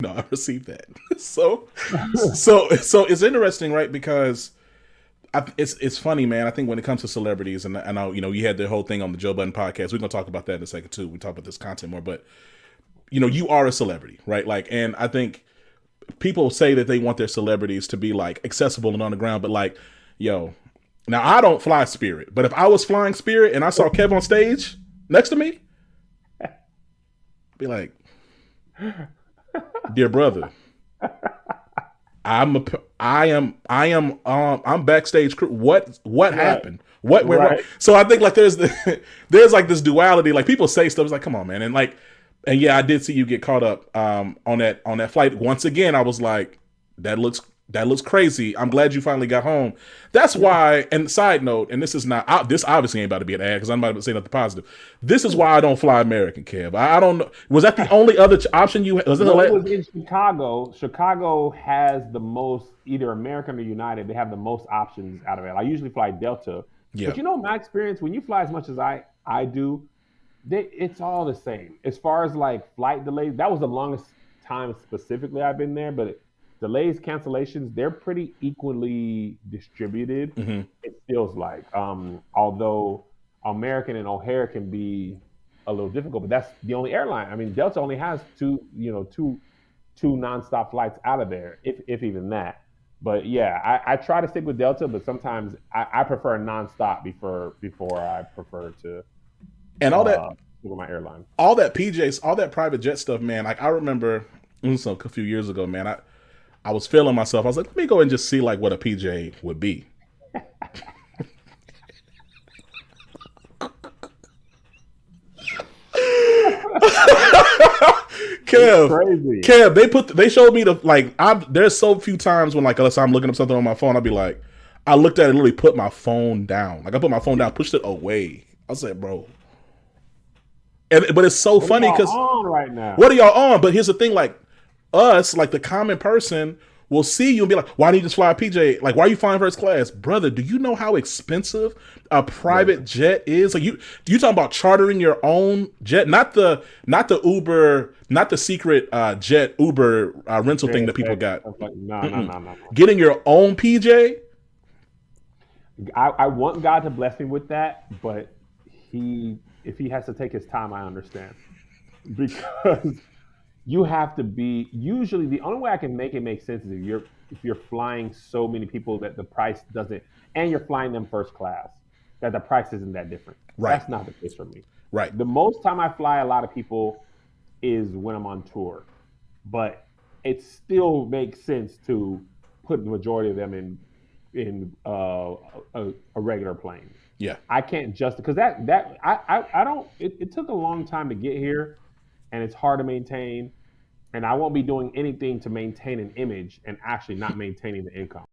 No, I received that. So it's interesting, right? Because it's funny, man. I think when it comes to celebrities, and I know you had the whole thing on the Joe Budden podcast. We're gonna talk about that in a second too. We talk about this content more, but you are a celebrity, right? Like, and I think people say that they want their celebrities to be like accessible and on the ground, but like, yo, now I don't fly Spirit, but if I was flying Spirit and I saw Kev on stage next to me, I'd be like, dear brother, I'm a, I'm backstage crew. What Right, happened? What went wrong? right. So I think like there's like this duality. Like people say stuff. It's like, come on, man. And yeah, I did see you get caught up on that flight. Once again, I was like, that looks crazy. I'm glad you finally got home. That's Yeah. why. And side note, and this is not this obviously ain't about to be an ad because I'm about to say nothing positive. This is why I don't fly American, Kev. I don't know. Was that the only other option you was it the No, it was in Chicago. Chicago has the most, either American or United, they have the most options out of it. I usually fly Delta. Yeah. But my experience, when you fly as much as I do, it's all the same. As far as like flight delays, that was the longest time specifically I've been there, but delays, cancellations, they're pretty equally distributed. Mm-hmm. It feels like, although American and O'Hare can be a little difficult, but that's the only airline. I mean, Delta only has two nonstop flights out of there, if even that. But yeah, I try to stick with Delta, but sometimes I prefer nonstop before I prefer to And uh stick with my airline. all that PJs, all that private jet stuff, man. Like I remember a few years ago, man. I was feeling myself. I was like, let me go and just see like what a PJ would be. It's Kev, crazy. they showed me the like. There's so few times when like unless I'm looking up something on my phone, I'll be like, I looked at it, and literally put my phone down. Like I put my phone down, pushed it away. I was like, bro. But it's so What are funny y'all because on right now? what are y'all on? But here's the thing, like us, like the common person will see you and be like, why do you just fly a PJ? Like, why are you flying first class? Brother, do you know how expensive a Yes. private jet is? Like you talking about chartering your own jet, not the Uber, not the secret jet Uber rental thing that people JSX, got. stuff like no, no, Mm-mm. no, no, no. Getting your own PJ. I want God to bless me with that, but if he has to take his time, I understand. Because you have to be, usually the only way I can make it make sense is if you're flying so many people that the price doesn't, and you're flying them first class, that the price isn't that different. Right, That's not the case for me. right. The most time I fly a lot of people is when I'm on tour, but it still makes sense to put the majority of them in a regular plane. Yeah. I can't just because I don't. It took a long time to get here, and it's hard to maintain. And I won't be doing anything to maintain an image and actually not maintaining the income.